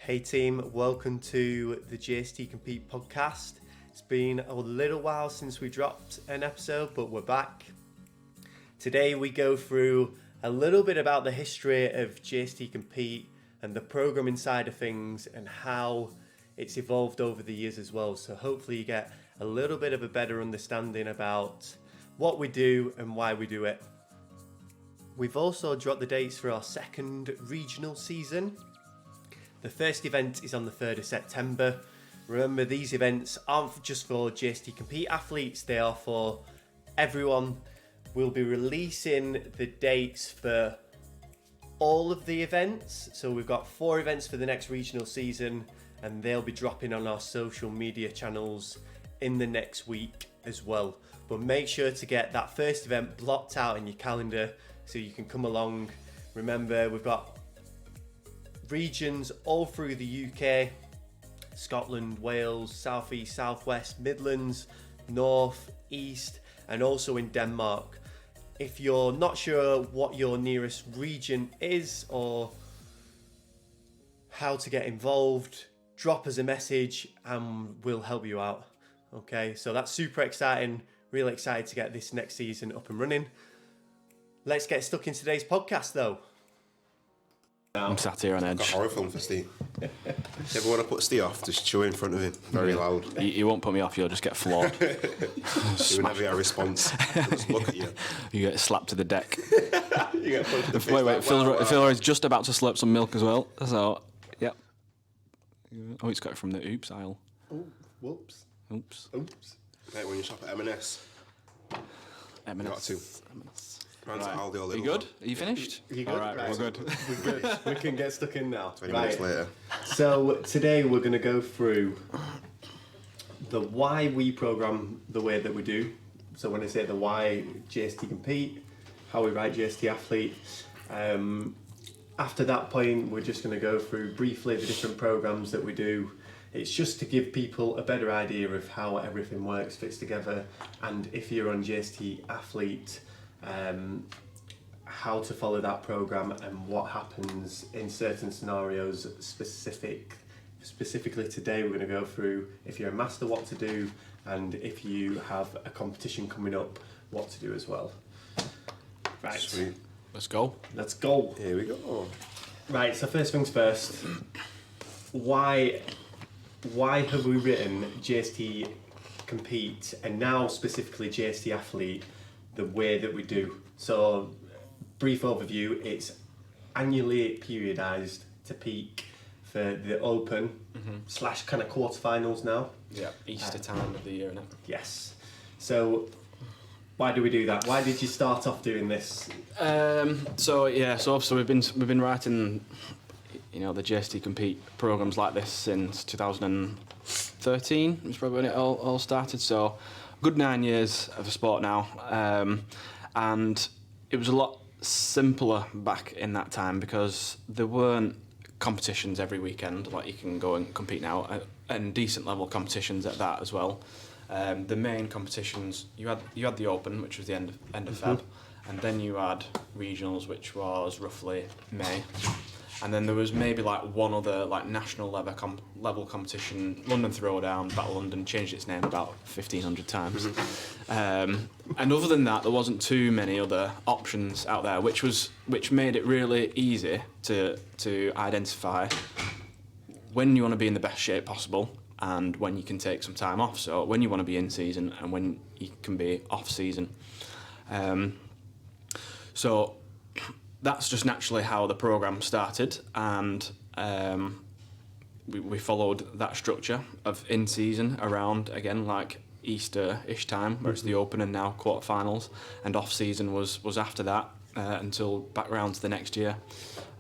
Hey team, welcome to the JST Compete podcast. It's been a little while since we dropped an episode, but we're back. Today we go through a little bit about the history of JST Compete and the programming side of things and how it's evolved over the years as well. So hopefully you get a little bit of a better understanding about what we do and why we do it. We've also dropped the dates for our second regional season. The first event is on the 3rd of September. Remember, these events aren't just for JST Compete athletes, they are for everyone. We'll be releasing the dates for all of the events. So we've got 4 events for the next regional season, and they'll be dropping on our social media channels in the next week as well. But make sure to get that first event blocked out in your calendar so you can come along. Remember, we've got regions all through the UK, Scotland, Wales, South East, South West, Midlands, North, East, and also in Denmark. If you're not sure what your nearest region is or how to get involved, drop us a message and we'll help you out. Okay, so that's super exciting. Really excited to get this next season up and running. Let's get stuck in today's podcast though. I'm sat here on edge. Got a horror film for Steve. If you ever want to put Steve off, just chew in front of him, very loud. He won't put me off, you'll just get floored. You would never get a response. He'll just look at you. You get slapped to the deck. You get punched in the face. Wait, Philroy's just about to slurp some milk as well, so, yep. Oh, it's got it from the oops aisle. Oh, whoops. Oops. Right, when you shop at M&S. M&S. Got to. Right. Aldi, Are you good? Are you finished? You good? All right, we're good. We're good. We can get stuck in now. 20 minutes later. So today we're going to go through the why we program the way that we do. So when I say the why, JST Compete, how we write JST Athlete. After that point, we're just going to go through briefly the different programs that we do. It's just to give people a better idea of how everything works, fits together, and if you're on JST Athlete, how to follow that program and what happens in certain scenarios. Specifically today we're going to go through if you're a master what to do, and if you have a competition coming up what to do as well. Right, Sweet. Let's go. Here we go. Right, so first things first, why have we written JST Compete and now specifically JST Athlete the way that we do? So, brief overview, it's annually periodised to peak for the Open / kind of quarterfinals now. Yeah, Easter time of the year, isn't it? Yes. So, why do we do that? Why did you start off doing this? So obviously we've been writing, the JST Compete programs like this since 2013. Was probably when it all started. So, good 9 years of a sport now, and it was a lot simpler back in that time because there weren't competitions every weekend like you can go and compete now, and decent level competitions at that as well. The main competitions, you had the Open, which was the end of Feb, and then you had regionals, which was roughly May. And then there was maybe like one other like national level competition, London Throwdown, Battle London, changed its name about 1,500 times. And other than that, there wasn't too many other options out there, which made it really easy to identify when you want to be in the best shape possible and when you can take some time off. So when you want to be in season and when you can be off season. So that's just naturally how the program started, and we followed that structure of in season around again like Easter-ish time, where it's the Open and now quarterfinals, and off season was after that until back round to the next year.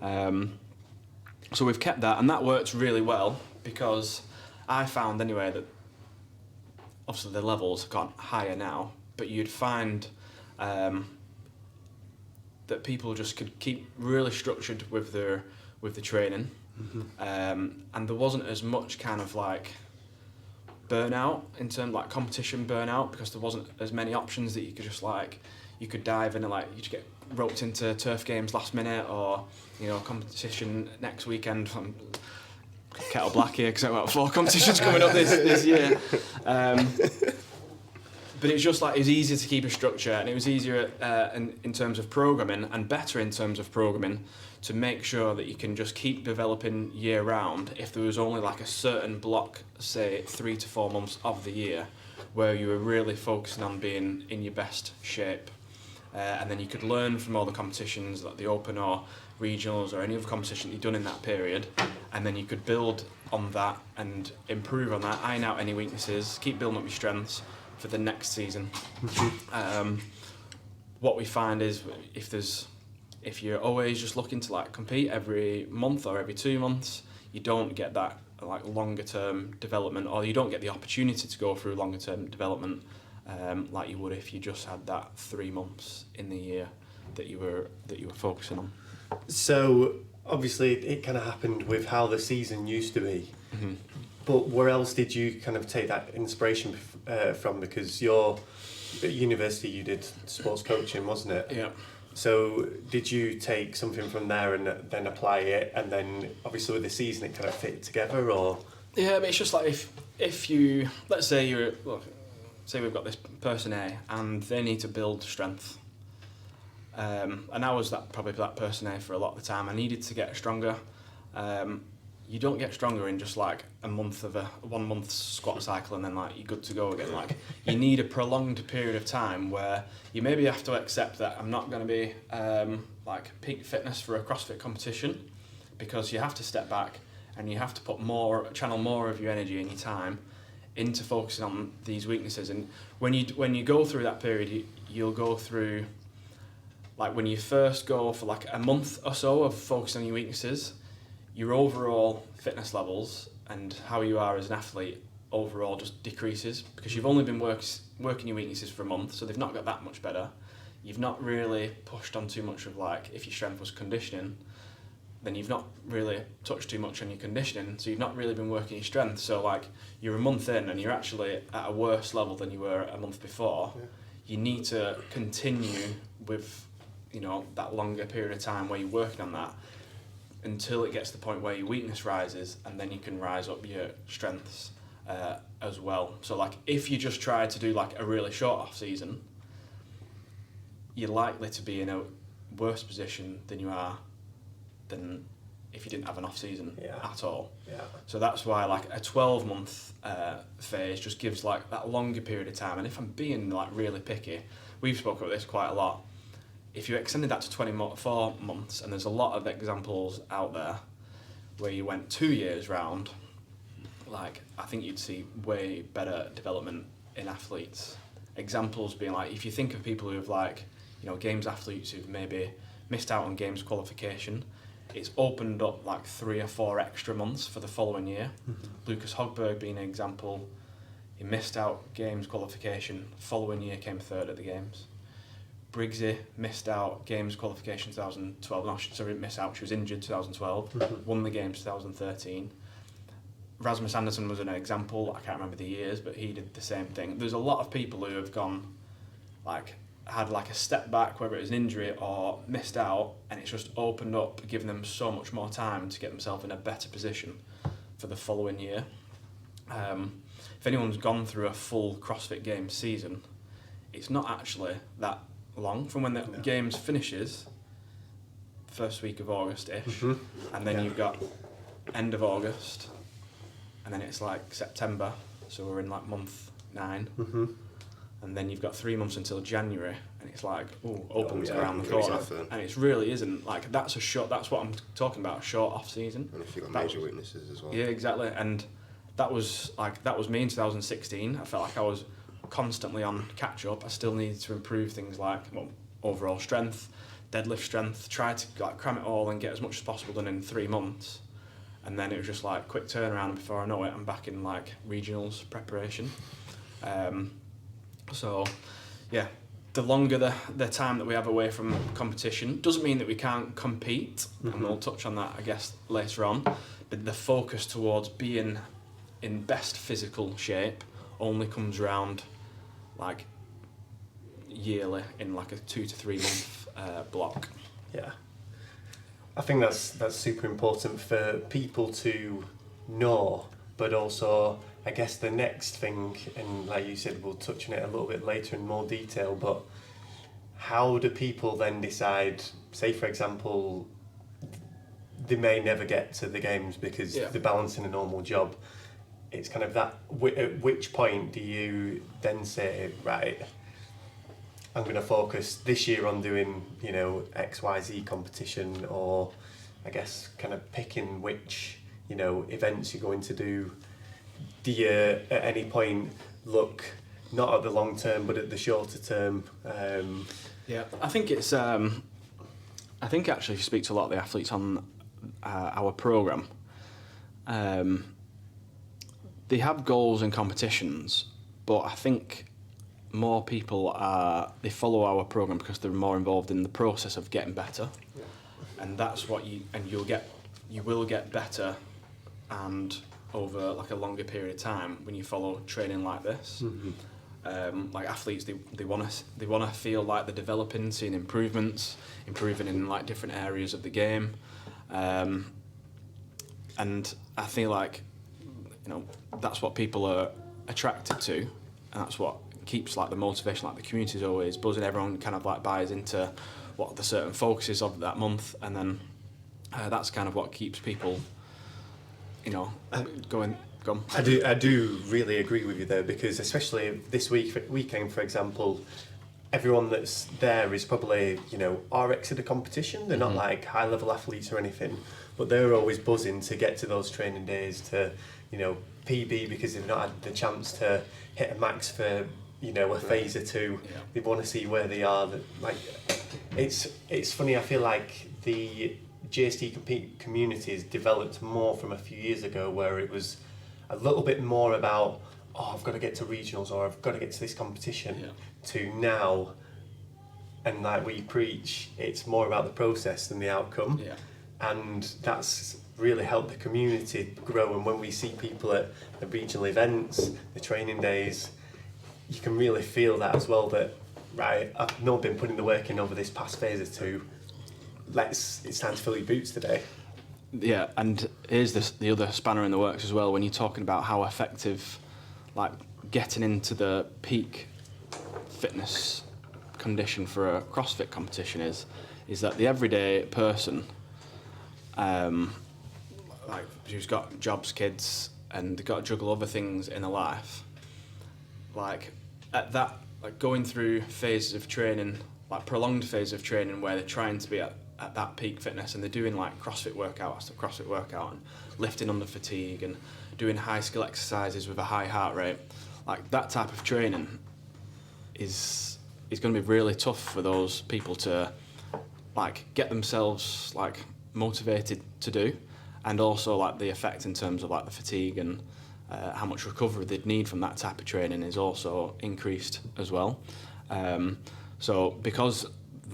So we've kept that, and that works really well because I found anyway that obviously the levels have gone higher now, but you'd find that people just could keep really structured with the training, and there wasn't as much kind of like burnout in terms of like competition burnout, because there wasn't as many options that you could just like you could dive in and like you just get roped into turf games last minute, or competition next weekend from kettle black here because I've got 4 competitions coming up this year. But it's just like, it was easier to keep a structure, and it was easier in terms of programming, and better in terms of programming, to make sure that you can just keep developing year round if there was only like a certain block, say 3 to 4 months of the year, where you were really focusing on being in your best shape. And then you could learn from all the competitions, like the Open or regionals or any other competition you've done in that period, and then you could build on that and improve on that, iron out any weaknesses, keep building up your strengths for the next season. What we find is if you're always just looking to like compete every month or every 2 months, you don't get that like longer term development, or you don't get the opportunity to go through longer term development like you would if you just had that 3 months in the year that you were focusing on. So obviously it kind of happened with how the season used to be. Mm-hmm. But where else did you kind of take that inspiration from? Because you're at university, you did sports coaching, wasn't it? Yeah. So did you take something from there and then apply it, and then obviously with the season it kind of fit together, or? Yeah, but it's just like if you, let's say say we've got this person A and they need to build strength. And I was probably that person A for a lot of the time. I needed to get stronger. You don't get stronger in just like a month of 1 month squat cycle and then like you're good to go again. Like you need a prolonged period of time where you maybe have to accept that I'm not going to be like peak fitness for a CrossFit competition, because you have to step back and you have to channel more of your energy and your time into focusing on these weaknesses. And when you go through that period, you'll go through, like when you first go for like a month or so of focusing on your weaknesses, your overall fitness levels and how you are as an athlete overall just decreases, because you've only been working your weaknesses for a month, so they've not got that much better. You've not really pushed on too much of, like, if your strength was conditioning, then you've not really touched too much on your conditioning, so you've not really been working your strength. So like you're a month in and you're actually at a worse level than you were a month before. Yeah. You need to continue with, that longer period of time where you're working on that, until it gets to the point where your weakness rises, and then you can rise up your strengths as well. So like if you just try to do like a really short off season, you're likely to be in a worse position than if you didn't have an off season at all. Yeah. So that's why like a 12-month phase just gives like that longer period of time. And if I'm being like really picky, we've spoken about this quite a lot. If you extended that to 24 months, and there's a lot of examples out there where you went 2 years round, like I think you'd see way better development in athletes. Examples being like, if you think of people who have like, games athletes who've maybe missed out on games qualification, it's opened up like 3 or 4 extra months for the following year. Mm-hmm. Lucas Hogberg being an example, he missed out games qualification, following year came 3rd at the games. Briggsy missed out games qualification 2012. No, she didn't miss out, she was injured 2012. Mm-hmm. Won the games 2013. Rasmus Anderson was an example, I can't remember the years, but he did the same thing. There's a lot of people who have gone, like, had like a step back, whether it was an injury or missed out, and it's just opened up, giving them so much more time to get themselves in a better position for the following year. If anyone's gone through a full CrossFit Games season, it's not actually that long from when the Games finishes, first week of August-ish, mm-hmm. and then you've got end of August, and then it's like September, so we're in like month 9, mm-hmm. and then you've got 3 months until January, and it's like, opens around the corner, and it really isn't, like, that's what I'm talking about, a short off season. And if you've got major weaknesses as well. Yeah, exactly, and that was me in 2016. I felt like I was constantly on catch up. I still needed to improve things like overall strength, deadlift strength, try to like cram it all and get as much as possible done in 3 months. And then it was just like quick turnaround, and before I know it, I'm back in like regionals preparation. So yeah, the longer the time that we have away from competition doesn't mean that we can't compete, mm-hmm. and we'll touch on that I guess later on, but the focus towards being in best physical shape only comes round like yearly in like a 2 to 3 month block. Yeah, I think that's super important for people to know, but also I guess the next thing, and like you said, we'll touch on it a little bit later in more detail, but how do people then decide, say for example, they may never get to the games because they're balancing a normal job. It's kind of that, at which point do you then say, right, I'm going to focus this year on doing, you know, XYZ competition, or I guess kind of picking which, you know, events you're going to do. Do you at any point look not at the long term but at the shorter term? Yeah, I think it's, I think actually if you speak to a lot of the athletes on our programme, they have goals and competitions, but I think more people they follow our programme because they're more involved in the process of getting better, and that's what you will get better, and over like a longer period of time when you follow training like this. Like athletes, they want to feel like they're developing, seeing improving in like different areas of the game, and I feel like, you know, that's what people are attracted to, and that's what keeps like the motivation, like the community is always buzzing. Everyone kind of like buys into what the certain focus is of that month, and then that's kind of what keeps people, you know, going. I do really agree with you there, because especially this weekend, for example, everyone that's there is probably, you know, RX at a competition. They're not like high level athletes or anything, but they're always buzzing to get to those training days, to, you know, PB, because they've not had the chance to hit a max for, you know, a phase or two. They want to see where they are. Like, it's funny. I feel like the JST Compete community has developed more from a few years ago, where it was a little bit more about, oh, I've got to get to regionals, or I've got to get to this competition, to now, and like we preach, it's more about the process than the outcome. And that's really helped the community grow. And when we see people at the regional events, the training days, you can really feel that as well, that, right, I've not been putting the work in over this past phase or two, it's time to fill your boots today. Yeah, and here's the other spanner in the works as well, when you're talking about how effective, like, getting into the peak fitness condition for a CrossFit competition is that the everyday person, like, who's got jobs, kids, and they've got to juggle other things in their life, like, at that, like, going through phases of training, like prolonged phases of training where they're trying to be at that peak fitness, and they're doing like CrossFit workout after CrossFit workout, and lifting under fatigue, and doing high skill exercises with a high heart rate, like that type of training is going to be really tough for those people to like get themselves like motivated to do, and also like the effect in terms of like the fatigue and how much recovery they'd need from that type of training is also increased as well. So because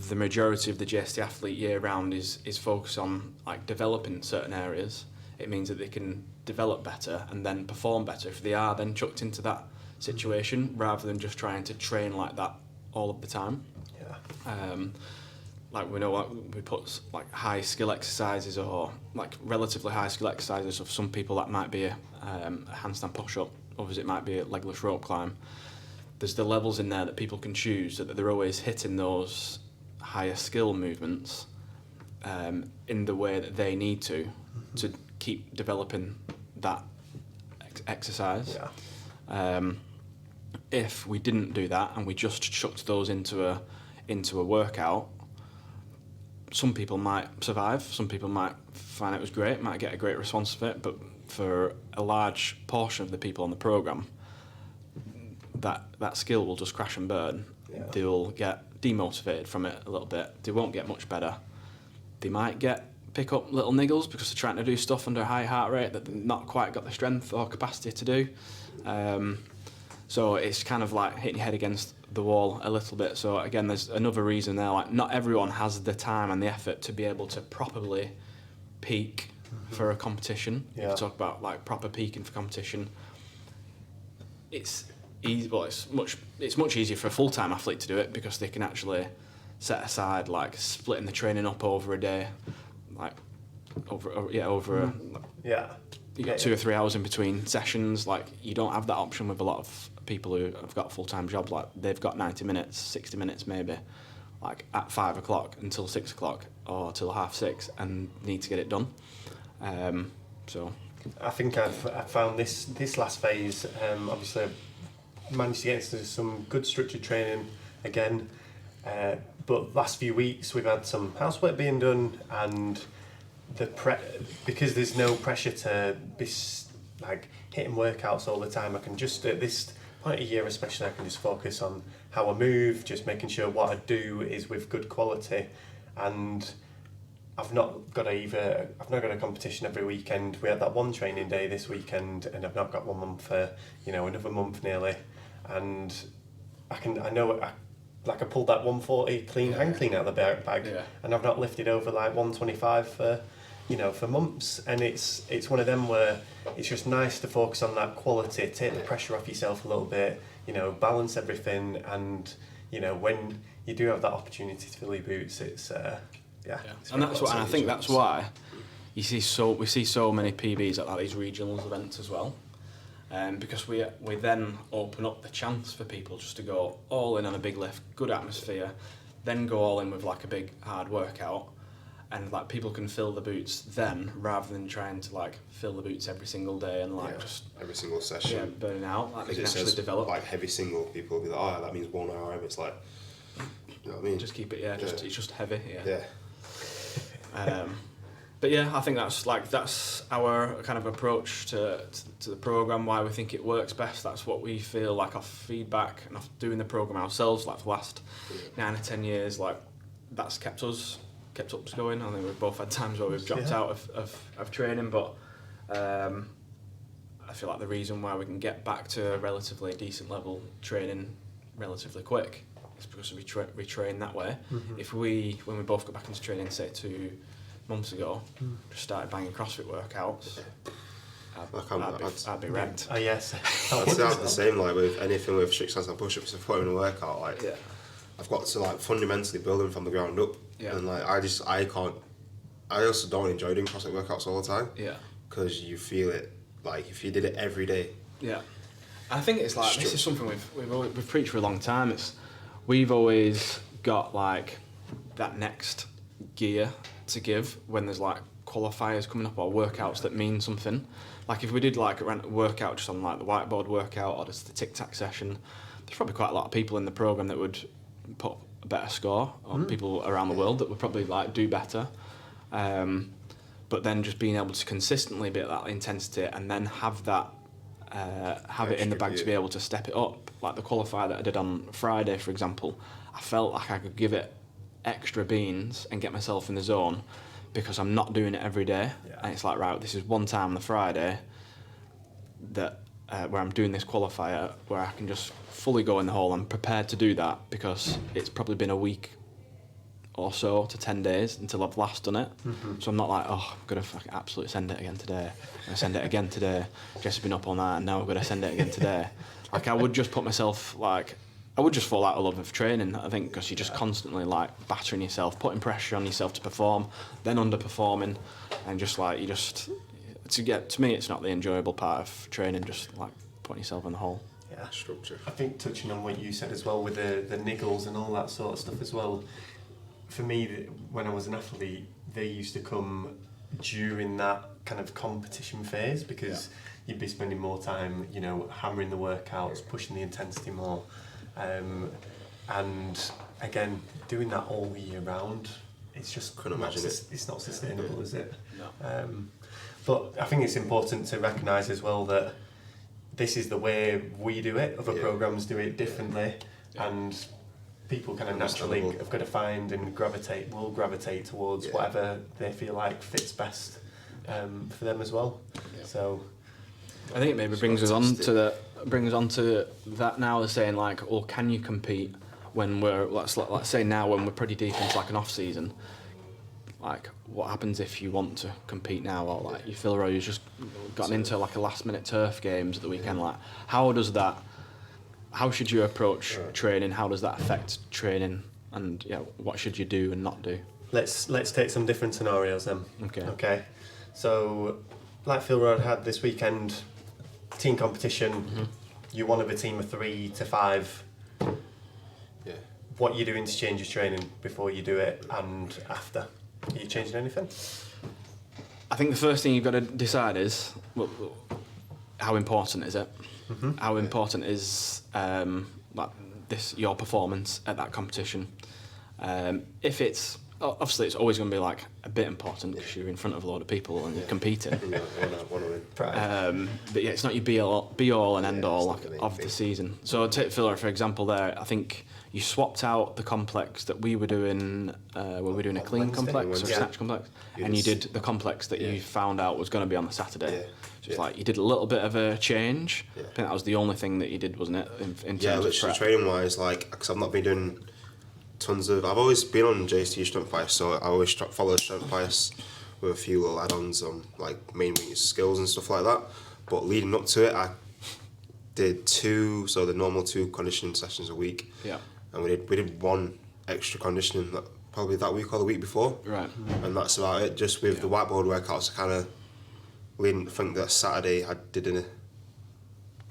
the majority of the JST athlete year round is focused on like developing certain areas, it means that they can develop better and then perform better if they are then chucked into that situation, rather than just trying to train like that all of the time. Like we know what we put like high skill exercises, or like relatively high skill exercises. Of some people that might be a handstand push up, others it might be a legless rope climb. There's the levels in there that people can choose, so that they're always hitting those higher skill movements in the way that they need to keep developing that exercise. If we didn't do that and we just chucked those into a workout, some people might survive, some people might find it was great, might get a great response of it, but for a large portion of the people on the programme, that skill will just crash and burn. They'll get demotivated from it a little bit. They won't get much better. They might pick up little niggles because they're trying to do stuff under a high heart rate that they've not quite got the strength or capacity to do. So it's kind of like hitting your head against the wall a little bit. So again, there's another reason there. Like, not everyone has the time and the effort to be able to properly peak for a competition. If you talk about like proper peaking for competition, it's easy. Well, it's much easier for a full-time athlete to do it, because they can actually set aside like splitting the training up over a day, like over. you got 2 or 3 hours in between sessions. Like, you don't have that option with a lot of people who have got full-time jobs. Like, they've got 90 minutes, 60 minutes maybe, like at 5 o'clock until 6 o'clock or till 6:30, and need to get it done. So I think I've found this last phase, obviously I've managed to get into some good structured training again, but last few weeks we've had some housework being done, and because there's no pressure to be like hitting workouts all the time, I can just, at this point of year especially, I can just focus on how I move, just making sure what I do is with good quality. And I've not got a competition every weekend. We had that one training day this weekend, and I've not got 1 month for another month nearly. And I pulled that 140 clean hand clean out of the bag, and I've not lifted over like 125 for months. And it's one of them where it's just nice to focus on that quality, take the pressure off yourself a little bit, balance everything, and when you do have that opportunity to fill your boots, it's and I think that's why we see so many PBs at these regionals events as well, because we then open up the chance for people just to go all in on a big lift, good atmosphere, then go all in with like a big hard workout, and like people can fill the boots then, rather than trying to like fill the boots every single day and like just every single session burning out. Like, they can actually says, develop like heavy single, people will be like, oh, that means 1 hour. It's like, you know what I mean? Just keep it, it's just heavy, Yeah. But yeah, I think that's our kind of approach to the program. Why we think it works best. That's what we feel like off feedback and off doing the program ourselves. Like, for the last 9 or 10 years, like that's kept us going. I think we've both had times where we've dropped out of training, but I feel like the reason why we can get back to a relatively decent level training relatively quick is because we train that way. Mm-hmm. When we both got back into training, say 2 months ago, just started banging CrossFit workouts, I'd be wrecked. Oh yes. I'd say I'm the same, like with anything with strict stance and push-ups, if I'm in a workout, like I've got to like fundamentally build them from the ground up. Yeah. And like I also don't enjoy doing CrossFit workouts all the time. Yeah. Because you feel it, like if you did it every day. Yeah. I think it's like, this is something we've preached for a long time. We've always got like that next gear to give when there's like qualifiers coming up or workouts that mean something. Like if we did like a workout just on like the whiteboard workout or just the tic-tac session, there's probably quite a lot of people in the program that would put a better score, or people around the world that would probably like do better. But then just being able to consistently be at that intensity and then have that have it in the bag to be able to step it up. Like the qualifier that I did on Friday, for example, I felt like I could give it extra beans and get myself in the zone because I'm not doing it every day. Yeah. And it's like, right, this is one time on the Friday that where I'm doing this qualifier where I can just fully go in the hole. I'm prepared to do that because it's probably been a week or so to 10 days until I've last done it. Mm-hmm. So I'm not like, oh, I'm going to absolutely send it again today. I'm going to send it again today. Jess has been up all night and now I'm going to send it again today. Like I would just put myself like, I would just fall out of love of training, I think, because you're just constantly like battering yourself, putting pressure on yourself to perform, then underperforming, and just like to me, it's not the enjoyable part of training, just like putting yourself in the hole. Yeah, structure. I think touching on what you said as well with the niggles and all that sort of stuff as well. For me, when I was an athlete, they used to come during that kind of competition phase because you'd be spending more time, hammering the workouts, pushing the intensity more. And again, doing that all year round, it's just it's not sustainable, is it? No. But I think it's important to recognise as well that this is the way we do it. Other programs do it differently, and people kind of naturally have got to find and will gravitate towards whatever they feel like fits best for them as well. Yeah. So I think it maybe brings us on to that now. They're saying like, well, can you compete when we're let's say now when we're pretty deep into like an off season? Like, what happens if you want to compete now, or like you Philroy, you've just gotten into like a last minute turf games at the weekend? Like, how should you approach training? How does that affect training? And what should you do and not do? Let's take some different scenarios then. Okay. Okay. So like Philroy had this weekend, team competition, you're one of a team of 3 to 5. Yeah. What are you doing to change your training before you do it and after? Are you changing anything? I think the first thing you've got to decide is how important is it? How important is like your performance at that competition? If it's obviously it's always going to be like a bit important because you're in front of a lot of people and you're competing. But yeah, it's not your be all and end all of the season. So take Philroy for example. There, I think you swapped out the complex that we were doing. Were we doing a clean complex or a snatch complex? And you did the complex that you found out was going to be on the Saturday. Yeah. So it's like you did a little bit of a change. Yeah. I think that was the only thing that you did, wasn't it? In terms of prep. Training wise, like because I've not been doing tons of. I've always been on JST Strength Bias, so I always follow Strength Bias with a few little add-ons on like main weakness skills and stuff like that. But leading up to it, I did the normal 2 conditioning sessions a week. Yeah. And we did 1 extra conditioning probably that week or the week before. Right. And that's about it. Just with the whiteboard workouts, I kind of leading. I think that Saturday I did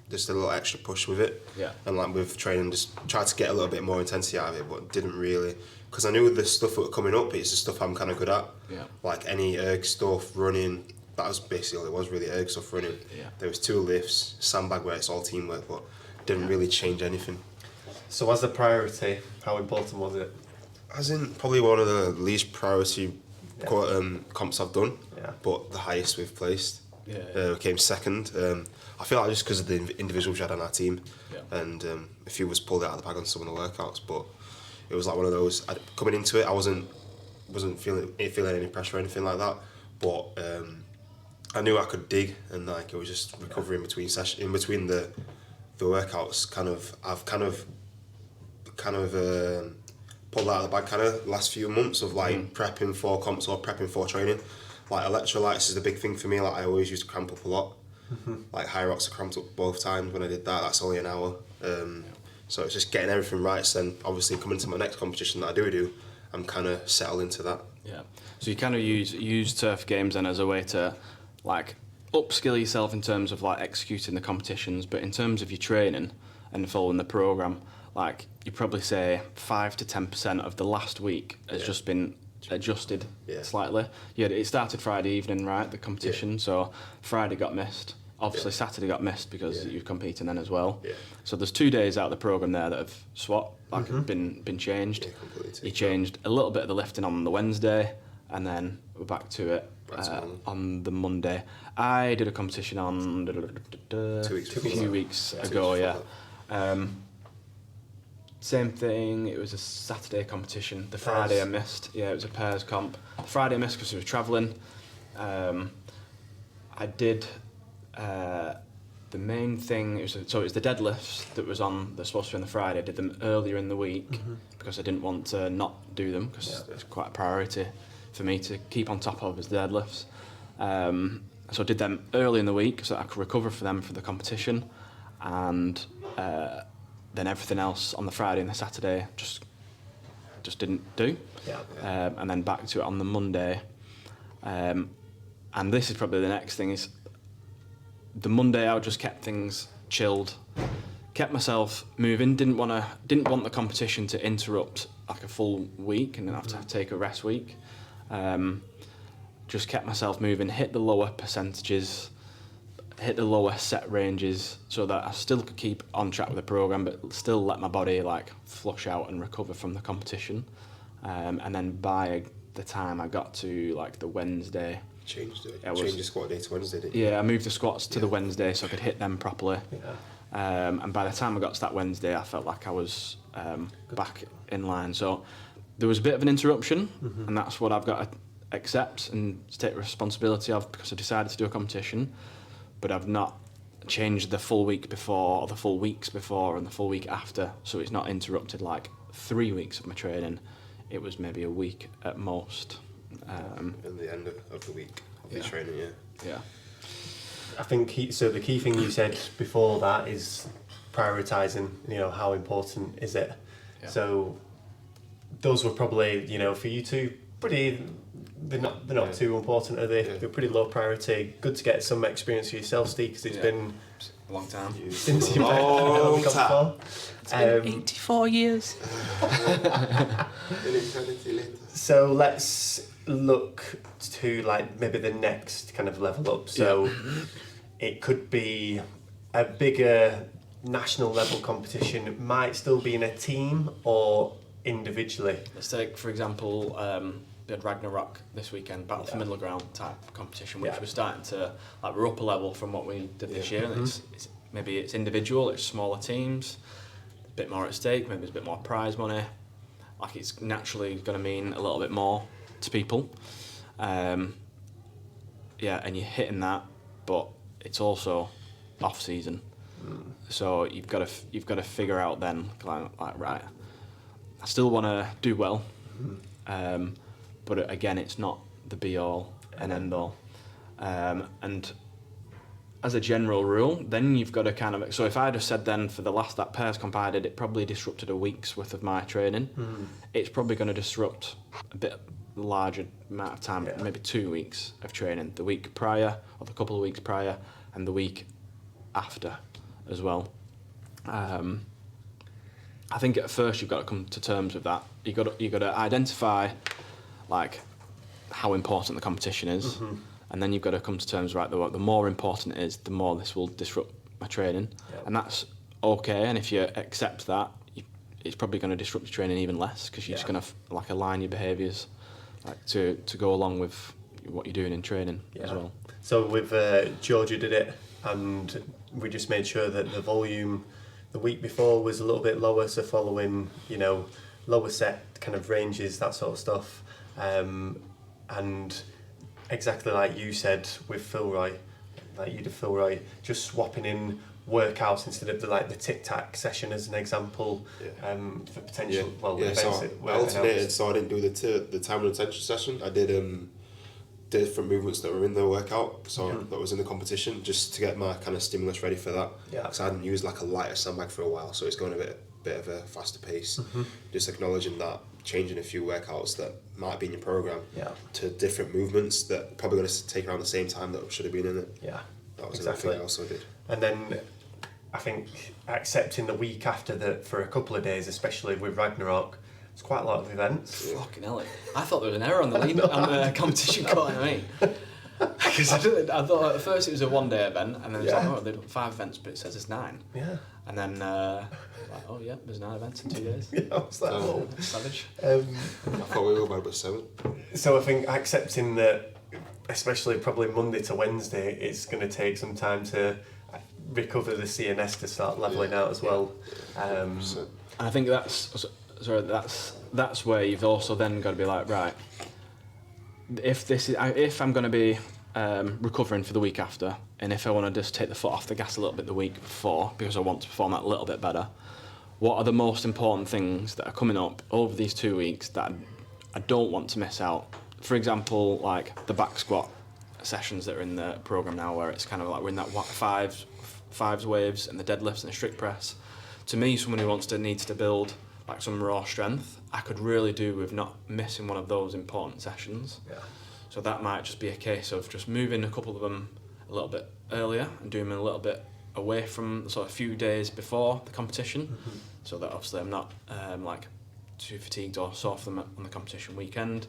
just a little extra push with it. Yeah. And like with training, just tried to get a little bit more intensity out of it, but didn't really, because I knew the stuff that were coming up, it's the stuff I'm kind of good at. Yeah. Like any erg stuff, running. That was basically all it was, really, erg stuff, running. Yeah. There was 2 lifts, sandbag where it's all teamwork, but didn't really change anything. So as a priority, how important was it? As in probably one of the least priority comps I've done, but the highest we've placed. Came second. I feel like just because of the individuals we had on our team, and a few was pulled out of the bag on some of the workouts, but it was like one of those. Coming into it, I wasn't feeling any pressure or anything like that, but I knew I could dig, and like it was just recovery in between the workouts. I've pulled out of the bag kind of last few months of like prepping for comps or prepping for training. Like electrolytes is a big thing for me. Like I always used to cramp up a lot. Like high rocks I cramped up both times when I did that. That's only an hour. So it's just getting everything right. So then obviously coming to my next competition that I do, I'm kind of settled into that. Yeah. So you kind of use turf games then as a way to like upskill yourself in terms of like executing the competitions, but in terms of your training and following the program, like you probably say 5 to 10% of the last week has just been adjusted slightly. Yeah, it started Friday evening, right? The competition, so Friday got missed. Obviously, Saturday got missed because you're competing then as well. Yeah. So there's 2 days out of the program there that have swapped, like been changed. Yeah, completely. You changed a little bit of the lifting on the Wednesday, and then we're back to it on the Monday. I did a competition on 2 weeks ago. Yeah. Same thing, it was a Saturday competition. The Friday I missed. Yeah, it was a pairs comp. The Friday I missed because I was travelling. I did the main thing, it was the deadlifts that was supposed to be on the Friday. I did them earlier in the week because I didn't want to not do them because it's quite a priority for me to keep on top of is the deadlifts. So I did them early in the week so that I could recover for them for the competition, and then everything else on the Friday and the Saturday just didn't do. And then back to it on the Monday. And this is probably the next thing is the Monday I just kept things chilled, kept myself moving, didn't want the competition to interrupt like a full week and then have to take a rest week. Just kept myself moving, hit the lower percentages, hit the lower set ranges so that I still could keep on track with the program but still let my body like flush out and recover from the competition. And then by the time I got to like the Wednesday, changed the squat day to Wednesday, didn't you? Yeah, I moved the squats to the Wednesday so I could hit them properly. And by the time I got to that Wednesday I felt like I was back in line. So there was a bit of an interruption, and that's what I've got to accept and take responsibility of because I decided to do a competition. But I've not changed the full week before or the full weeks before and the full week after, so it's not interrupted like 3 weeks of my training. It was maybe a week at most. At the end of the week of your training, Yeah. I think the key thing you said before that is prioritising, how important is it? Yeah. So those were probably, for you two, they're not too important, are they? They're pretty low priority. Good to get some experience for yourself, Steve, because it's been a long time since you met before. It's been 84 years. So let's look to like maybe the next kind of level up. So it could be a bigger national level competition. It might still be in a team or individually. Let's take, for example, we had Ragnarok this weekend, Battle for Middle Ground type competition, which we're starting to, like, we're up a level from what we did this year. And maybe it's individual, it's smaller teams, a bit more at stake, maybe there's a bit more prize money. Like, it's naturally going to mean a little bit more to people. And you're hitting that, but it's also off season. So you've got to figure out then, like, right, I still want to do well, but again, it's not the be all and end all. And as a general rule, then you've got to kind of, so if I just said then for the last that pairs comp I did, it probably disrupted a week's worth of my training. It's probably going to disrupt a bit larger amount of time, maybe 2 weeks of training, the week prior or the couple of weeks prior and the week after as well. I think at first you've got to come to terms with that. You've got to identify like how important the competition is, and then you've got to come to terms, right, the more important it is, the more this will disrupt my training, and that's okay. And if you accept that, it's probably going to disrupt your training even less, because you're just going to like align your behaviours like to go along with what you're doing in training as well. So with Georgia did it, and we just made sure that the volume the week before was a little bit lower, so following, lower set kind of ranges, that sort of stuff. And exactly like you said with Philroy, like you did Philroy, just swapping in workouts instead of the tic-tac session as an example, for potential events. So I alternated, so I didn't do the time and attention session. I did different movements that were in the workout, so that was in the competition, just to get my kind of stimulus ready for that. Because I hadn't used like a lighter sandbag for a while, so it's going a bit of a faster pace. Just acknowledging that, changing a few workouts that might be in your program to different movements that probably going to take around the same time that should have been in it. That was another thing I also did. And then I think accepting the week after that for a couple of days, especially with Ragnarok, it's quite a lot of events. Fucking hell. I thought there was an error on the lead on the competition card, because I thought at first it was a one-day event, and then it's like, they've got 5 events, but it says it's 9. And then, there's 9 events in 2 days. I was like, savage. I thought we were about 7. So I think accepting that, especially probably Monday to Wednesday, it's going to take some time to recover the CNS to start levelling out as well. And I think that's where you've also then got to be like, right, if I'm going to be recovering for the week after, and if I want to just take the foot off the gas a little bit the week before because I want to perform that a little bit better, what are the most important things that are coming up over these 2 weeks that I don't want to miss out? For example, like the back squat sessions that are in the program now, where it's kind of like we're in that fives waves and the deadlifts and the strict press. To me, someone who needs to build like some raw strength, I could really do with not missing one of those important sessions. So that might just be a case of just moving a couple of them a little bit earlier and doing them a little bit away from sort of a few days before the competition, so that obviously I'm not like too fatigued or sore for them on the competition weekend,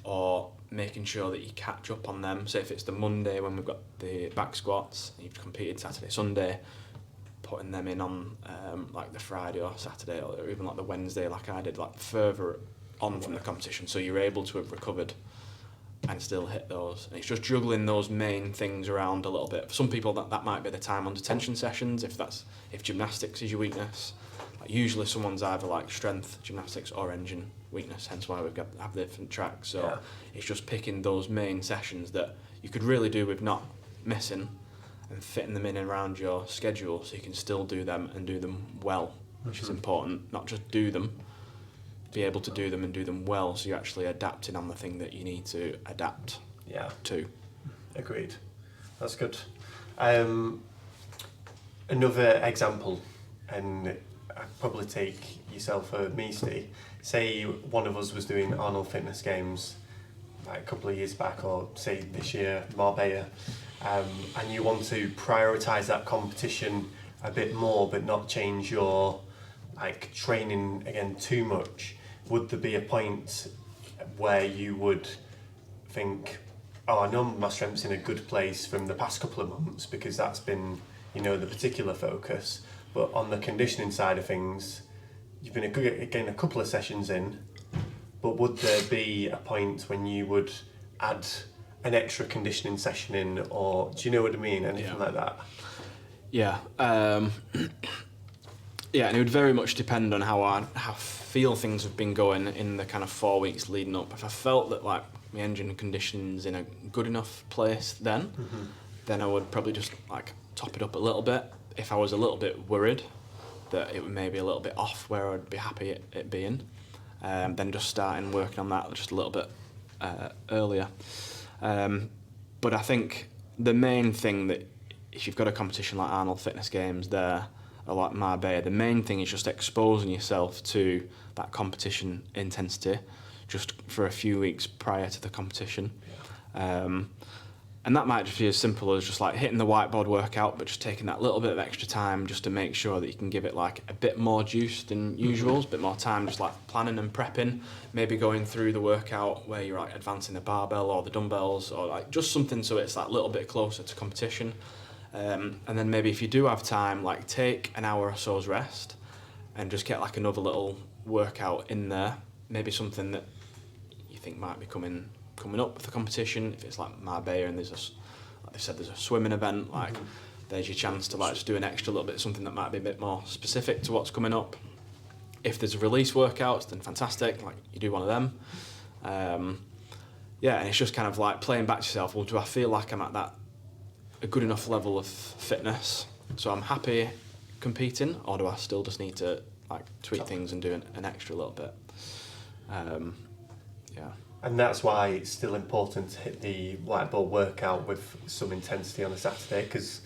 or making sure that you catch up on them. So if it's the Monday when we've got the back squats, and you've competed Saturday, Sunday, putting them in on like the Friday or Saturday, or even like the Wednesday, like I did, like further on from the competition, so you're able to have recovered and still hit those. And it's just juggling those main things around a little bit. For some people, that might be the time under tension sessions, if gymnastics is your weakness. Like usually someone's either like strength, gymnastics, or engine weakness, hence why have the different tracks. So it's just picking those main sessions that you could really do with not missing, and fitting them in around your schedule so you can still do them and do them well, which is important. Not just do them, be able to do them and do them well, so you're actually adapting on the thing that you need to adapt to. Agreed. That's good. Another example, and I'd probably take yourself or me, Steve, say one of us was doing Arnold Fitness Games like a couple of years back, or say this year, Marbella, and you want to prioritise that competition a bit more but not change your like training again too much, would there be a point where you would think, oh, I know my strength's in a good place from the past couple of months because that's been, you know, the particular focus, but on the conditioning side of things, you've been again a couple of sessions in, but would there be a point when you would add an extra conditioning session in, or do you know what I mean, anything like that? Yeah. Yeah, and it would very much depend on how I feel things have been going in the kind of 4 weeks leading up. If I felt that like my engine and conditioning's in a good enough place then I would probably just like top it up a little bit. If I was a little bit worried that it was maybe a little bit off where I'd be happy it being, then just starting working on that just a little bit earlier. But I think the main thing that if you've got a competition like Arnold Fitness Games there, or like Marbella, the main thing is just exposing yourself to that competition intensity just for a few weeks prior to the competition. And that might just be as simple as just like hitting the whiteboard workout, but just taking that little bit of extra time just to make sure that you can give it like a bit more juice than usual, a bit more time just like planning and prepping, maybe going through the workout where you're like advancing the barbell or the dumbbells, or like just something so it's that little bit closer to competition. And then maybe if you do have time, like take an hour or so's rest and just get like another little workout in there, maybe something that you think might be coming up with the competition. If it's like Marbella and there's like they said, there's a swimming event, like there's your chance to like just do an extra little bit, something that might be a bit more specific to what's coming up. If there's release workouts, then fantastic, like you do one of them. Yeah, and it's just kind of like playing back to yourself, well, do I feel like I'm at a good enough level of fitness so I'm happy competing, or do I still just need to like tweak things and do an extra little bit? Yeah. And that's why it's still important to hit the whiteboard workout with some intensity on a Saturday, because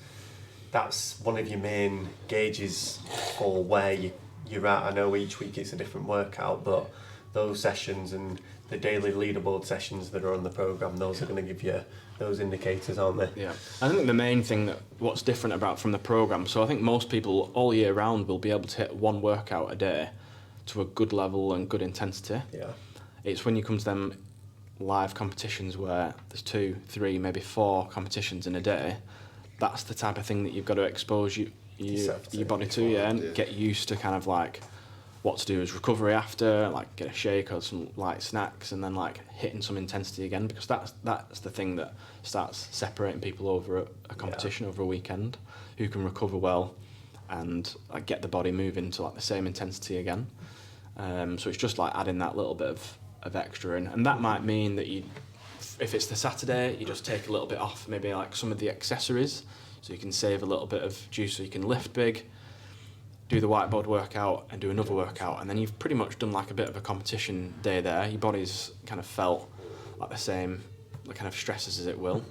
that's one of your main gauges for where you're at. I know each week it's a different workout, but those sessions and the daily leaderboard sessions that are on the programme, those are going to give you those indicators, aren't they? Yeah. I think the main thing what's different about from the programme, so I think most people all year round will be able to hit one workout a day to a good level and good intensity. Yeah. It's when you come to them live competitions where there's 2, 3, maybe 4 competitions in a day, that's the type of thing that you've got to expose your body to, and get used to kind of like what to do as recovery after, like get a shake or some light snacks, and then like hitting some intensity again, because that's the thing that starts separating people over a competition over a weekend, who can recover well and like get the body moving to like the same intensity again. So it's just like adding that little bit of extra in, and that might mean that if it's the Saturday, you just take a little bit off maybe like some of the accessories, so you can save a little bit of juice, so you can lift big, do the whiteboard workout and do another workout, and then you've pretty much done like a bit of a competition day there. Your body's kind of felt like the same kind of stresses as it will.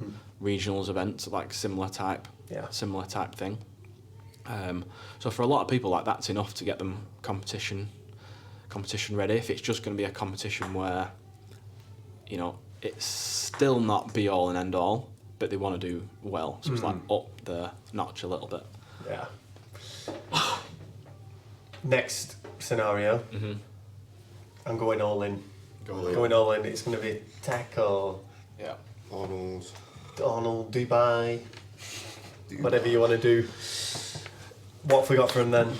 Regionals events are like similar type thing. So for a lot of people, like that's enough to get them competition ready. If it's just going to be a competition where, you know, it's still not be all and end all, but they want to do well, so it's like up the notch a little bit. Yeah. Next scenario, I'm going all in. Going all in. It's going to be tech or Arnold, Dubai, whatever you want to do. What have we got for him then?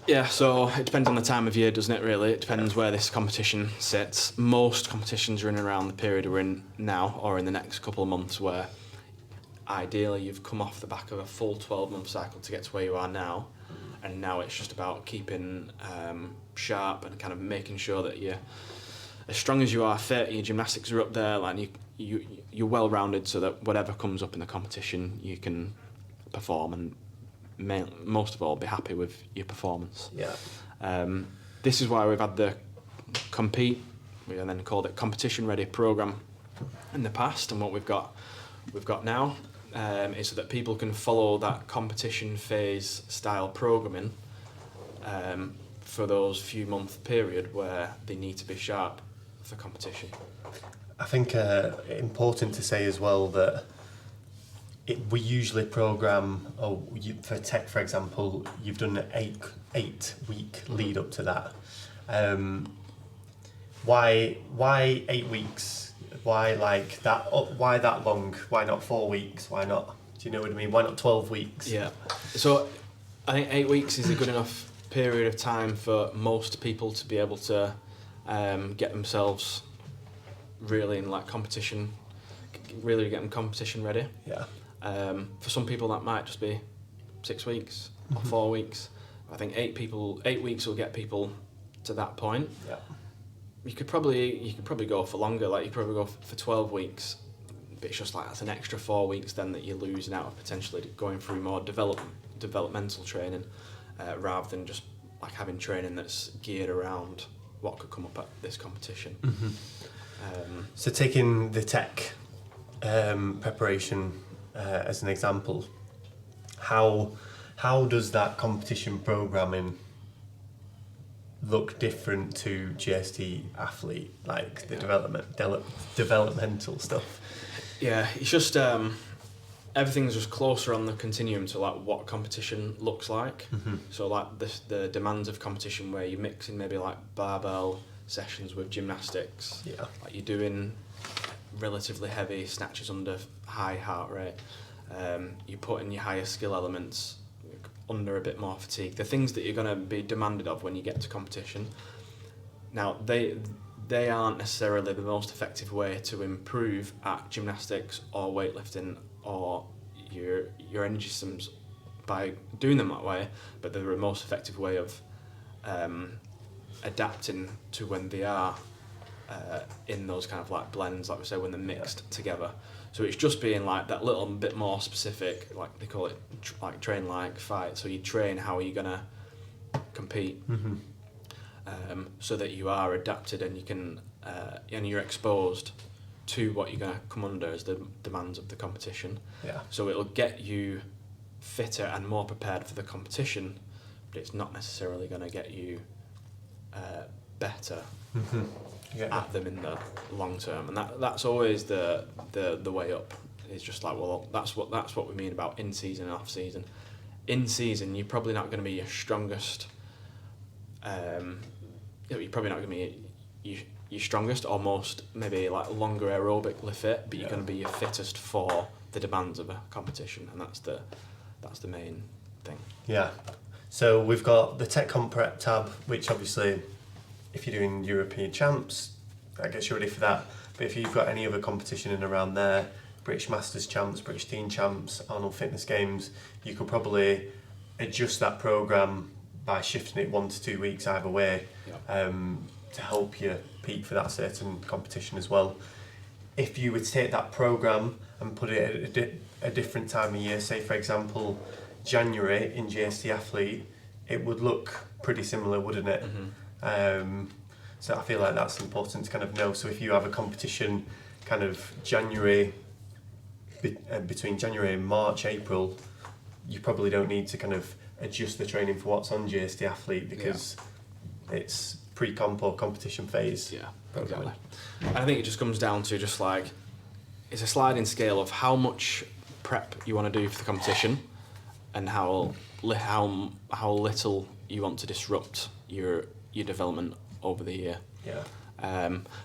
Yeah, so it depends on the time of year, doesn't it, really? It depends where this competition sits. Most competitions are in and around the period we're in now, or in the next couple of months, where ideally you've come off the back of a full 12-month cycle to get to where you are now, and now it's just about keeping sharp and kind of making sure that you're as strong as you are fit, your gymnastics are up there, like you're well-rounded, so that whatever comes up in the competition, you can perform and most of all be happy with your performance. This is why we've had the Compete, we then called it Competition Ready Programme in the past, and what we've got now is so that people can follow that competition phase style programming for those few month period where they need to be sharp for competition. I think important to say as well that we usually program, for tech, for example, you've done an 8-week lead up to that. Why 8 weeks? Why like that? Why that long? Why not 4 weeks? Why not? Do you know what I mean? Why not 12 weeks? Yeah. So I think 8 weeks is a good enough period of time for most people to be able to get themselves really in like competition, really getting competition ready. Yeah. For some people that might just be 6 weeks or 4 weeks. I think 8 weeks will get people to that point. Yeah. You could probably go for longer, like you could probably go for 12 weeks, but it's just like that's an extra 4 weeks then that you're losing out of potentially going through more developmental training rather than just like having training that's geared around what could come up at this competition. So taking the tech preparation as an example, how does that competition programming look different to JST Athlete, like the developmental stuff? Yeah, it's just everything's just closer on the continuum to like what competition looks like. So like the demands of competition where you're mixing maybe like barbell sessions with gymnastics. Yeah. Like you're doing relatively heavy snatches under high heart rate. You put in your higher skill elements under a bit more fatigue. The things that you're going to be demanded of when you get to competition. Now they aren't necessarily the most effective way to improve at gymnastics or weightlifting or your energy systems by doing them that way, but they're the most effective way of adapting to when they are in those kind of like blends, like we say, when they're mixed together. So it's just being like that little bit more specific, like they call it like train like fight. So you train how are you gonna compete, so that you are adapted and you can and you're exposed to what you're gonna come under as the demands of the competition. Yeah. So it'll get you fitter and more prepared for the competition, but it's not necessarily gonna get you better at them in the long term, and that's always the way up. It's just like, well, that's what we mean about in season and off season. In season, you're probably not going to be your strongest. You're probably not going to be your strongest or most maybe like longer aerobically fit, but you're going to be your fittest for the demands of a competition, and that's the main thing. Yeah. So we've got the Tech Comp Prep tab, which obviously, if you're doing European champs, that gets you ready for that. But if you've got any other competition in around there, British Masters champs, British Teen champs, Arnold Fitness Games, you could probably adjust that programme by shifting it 1 to 2 weeks either way, to help you peak for that certain competition as well. If you would take that programme and put it at a different time of year, say for example January in JST Athlete, it would look pretty similar, wouldn't it? So I feel like that's important to kind of know. So if you have a competition kind of January, between January and March, April, you probably don't need to kind of adjust the training for what's on JST Athlete because it's pre-comp or competition phase. Yeah, exactly. And I think it just comes down to just like, it's a sliding scale of how much prep you want to do for the competition and how little you want to disrupt your development over the year. Yeah.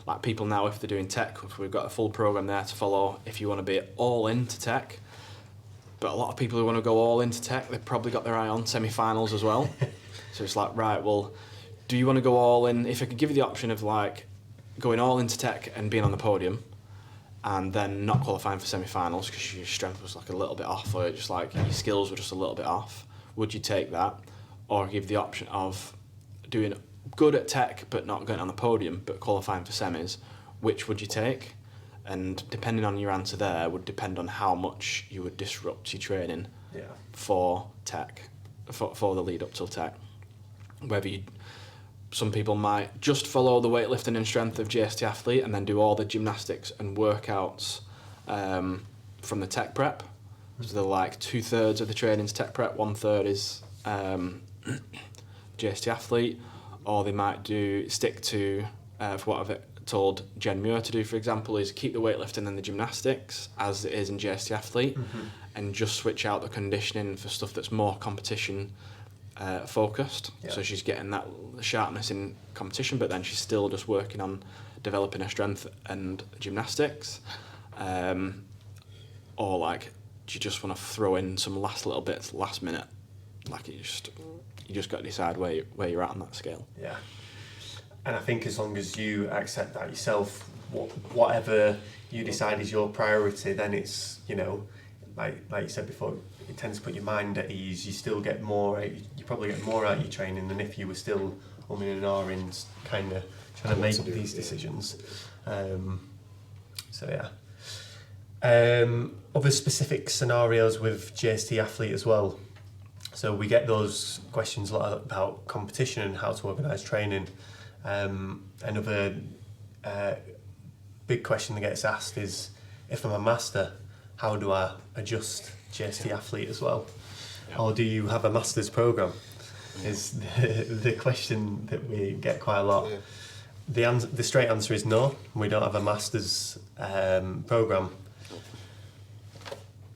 Like people now, if they're doing tech, we've got a full program there to follow. If you want to be all into tech, but a lot of people who want to go all into tech, they've probably got their eye on semi-finals as well. So it's like, right, well, do you want to go all in? If I could give you the option of like going all into tech and being on the podium, and then not qualifying for semi-finals because your strength was like a little bit off, or just like your skills were just a little bit off, would you take that, or give the option of doing good at tech but not going on the podium but qualifying for semis? Which would you take? And depending on your answer there would depend on how much you would disrupt your training for tech, for the lead up till tech. Some people might just follow the weightlifting and strength of JST Athlete and then do all the gymnastics and workouts from the tech prep. So they're like 2/3 of the training's tech prep, 1/3 is JST Athlete, or they might stick to, for what I've told Jen Muir to do, for example, is keep the weightlifting and the gymnastics as it is in JST Athlete, and just switch out the conditioning for stuff that's more competition focused. Yeah. So she's getting that sharpness in competition, but then she's still just working on developing her strength and gymnastics. Or like, do you just want to throw in some last little bits last minute? Like, you just got to decide where you're at on that scale. Yeah. And I think as long as you accept that yourself, whatever you decide is your priority, then it's, you know, like you said before, it tends to put your mind at ease. You still get more, you probably get more out of your training than if you were still umming and ahhing, kind of trying to make these decisions. So yeah. Other specific scenarios with JST Athlete as well. So we get those questions a lot about competition and how to organise training. Another big question that gets asked is, if I'm a master, how do I adjust JST Athlete as well? Or do you have a master's programme? Is the question that we get quite a lot. The straight answer is no, we don't have a master's programme.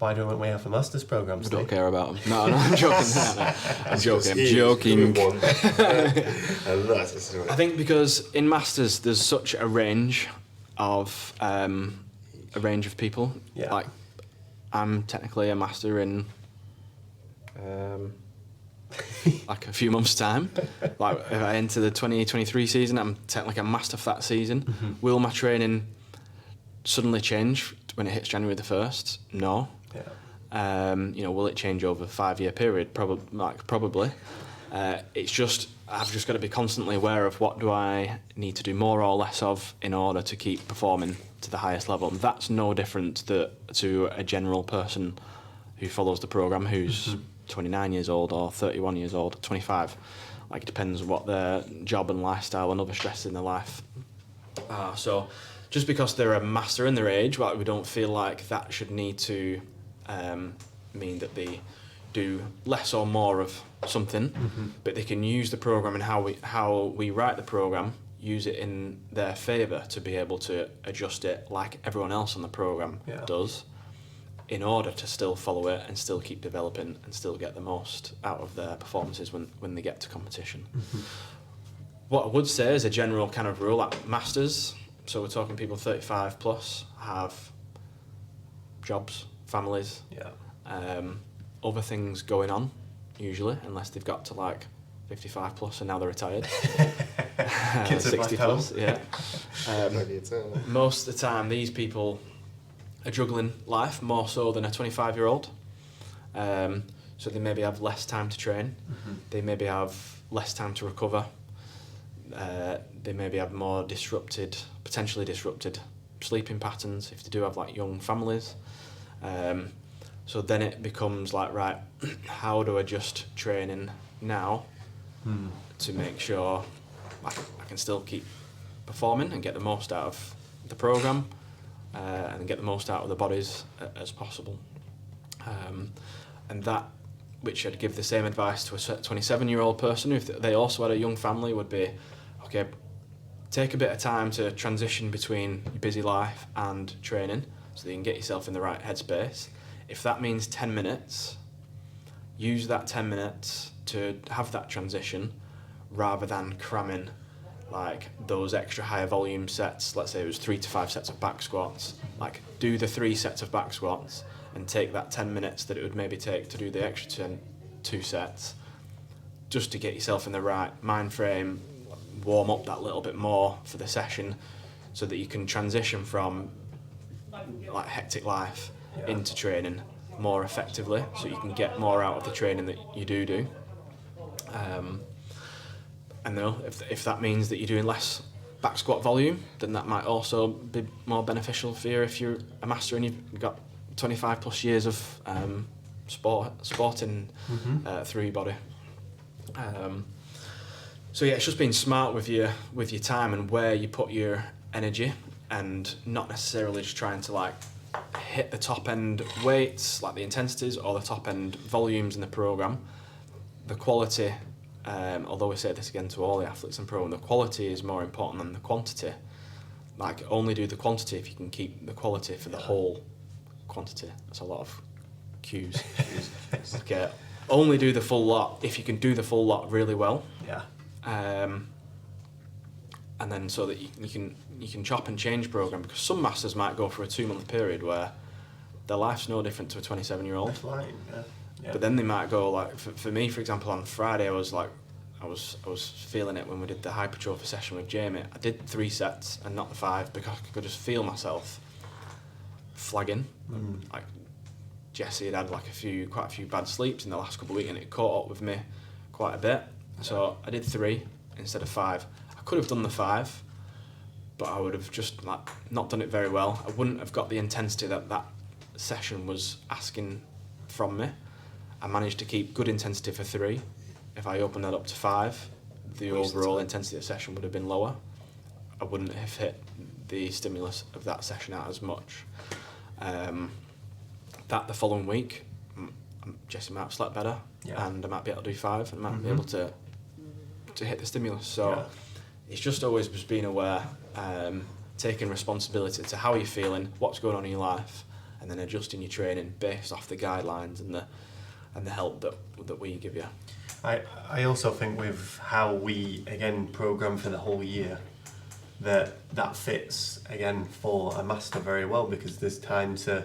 Why don't we have a master's programme? I don't care about them. No, I'm joking. I'm joking. I think because in masters there's such a range of people. Yeah. Like, I'm technically a master in like a few months' time. Like, if I enter the 2023 season, I'm technically a master for that season. Will my training suddenly change when it hits January the 1st? No. Yeah. You know, will it change over a 5-year period? Probably. It's just, I've just got to be constantly aware of what do I need to do more or less of in order to keep performing to the highest level. And that's no different to a general person who follows the programme who's 29 years old or 31 years old, 25. Like, it depends on what their job and lifestyle and other stresses in their life are. So just because they're a master in their age, well, we don't feel like that should need to mean that they do less or more of something, but they can use the programme and how we write the programme, use it in their favour to be able to adjust it like everyone else on the programme does, in order to still follow it and still keep developing and still get the most out of their performances when they get to competition. What I would say is a general kind of rule, like masters, so we're talking people 35 plus, have jobs, families, other things going on, usually, unless they've got to like 55 plus and now they're retired. Kids 60 plus, yeah. Most of the time, these people are juggling life more so than a 25-year-old. So they maybe have less time to train. They maybe have less time to recover. They maybe have more potentially disrupted sleeping patterns if they do have like young families. So then it becomes like, right, how do I adjust training now to make sure I can still keep performing and get the most out of the programme and get the most out of the bodies as possible. And that, which I'd give the same advice to a 27-year-old person if they also had a young family, would be, okay, take a bit of time to transition between your busy life and training so that you can get yourself in the right headspace. If that means 10 minutes, use that 10 minutes to have that transition rather than cramming like those extra higher volume sets. Let's say it was 3 to 5 sets of back squats. Like, do the 3 sets of back squats and take that 10 minutes that it would maybe take to do the extra 2 sets, just to get yourself in the right mind frame, warm up that little bit more for the session so that you can transition from like hectic life into training more effectively, so you can get more out of the training that you do. And though if that means that you're doing less back squat volume, then that might also be more beneficial for you if you're a master and you've got 25 plus years of sporting through your body. So yeah, it's just being smart with your time and where you put your energy, and not necessarily just trying to like hit the top end weights, like the intensities, or the top end volumes in the program. The quality although we say this again to all the athletes in pro, the quality is more important than the quantity. Like, only do the quantity if you can keep the quality for the whole quantity. That's a lot of cues. Okay. Only do the full lot if you can do the full lot really well. Yeah. And then so that you can chop and change program, because some masters might go for a 2-month period where their life's no different to a 27-year-old. That's fine. Yeah. But then they might go like, for me, for example, on Friday I was feeling it when we did the hypertrophy session with Jamie. I did 3 sets and not the 5 because I could just feel myself flagging. Like, Jesse had like quite a few bad sleeps in the last couple of weeks, and it caught up with me quite a bit. So I did 3 instead of 5. I could have done the 5, but I would have just like not done it very well. I wouldn't have got the intensity that session was asking from me. I managed to keep good intensity for 3. If I opened that up to 5, the overall intensity of the session would have been lower. I wouldn't have hit the stimulus of that session out as much. That the following week, Jesse might have slept better, and I might be able to do 5, and I might be able to hit the stimulus. So it's just always just being aware, taking responsibility to how you're feeling, what's going on in your life, and then adjusting your training based off the guidelines and the help that we give you. I also think with how we, again, program for the whole year, that fits, again, for a master very well, because there's time to,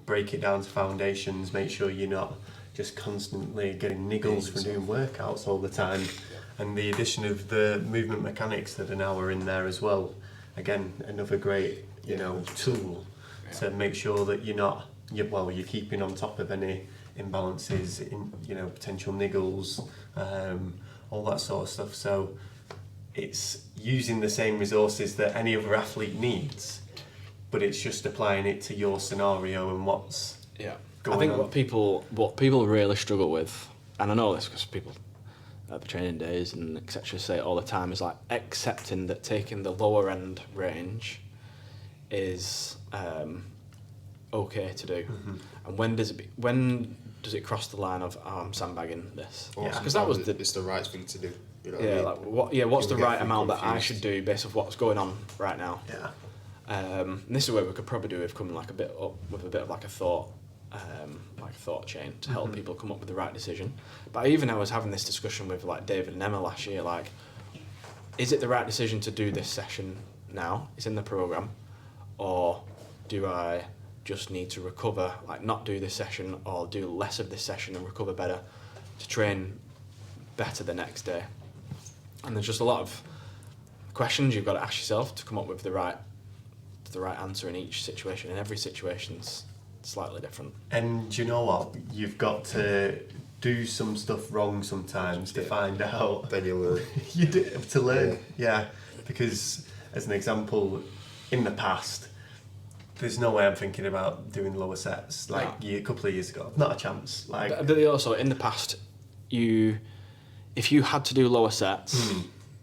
break it down to foundations, make sure you're not just constantly getting niggles from doing workouts all the time. And the addition of the movement mechanics that an hour in there as well, again, another great, tool to make sure that you're keeping on top of any imbalances, in potential niggles, all that sort of stuff. So it's using the same resources that any other athlete needs, but it's just applying it to your scenario and what's going I think on. what people really struggle with, and I know this because people at the training days and etc. say it all the time, is like accepting that taking the lower end range is okay to do. And when does it cross the line of I'm sandbagging this? Because that was it's the right thing to do. What's the right amount that I should do based off what's going on right now? And this is where we could probably do with coming like a bit up with a bit of like a thought chain to help people come up with the right decision. But I was having this discussion with like David and Emma last year, like, is it the right decision to do this session now? It's in the program, or do I just need to recover, like not do this session, or do less of this session and recover better to train better the next day? And there's just a lot of questions you've got to ask yourself to come up with the right answer in each situation, and every situation's slightly different. And you know what? You've got to do some stuff wrong sometimes to find out. Then you learn. You do to learn, because as an example, in the past, there's no way I'm thinking about doing lower sets a couple of years ago. Not a chance. But also in the past, if you had to do lower sets,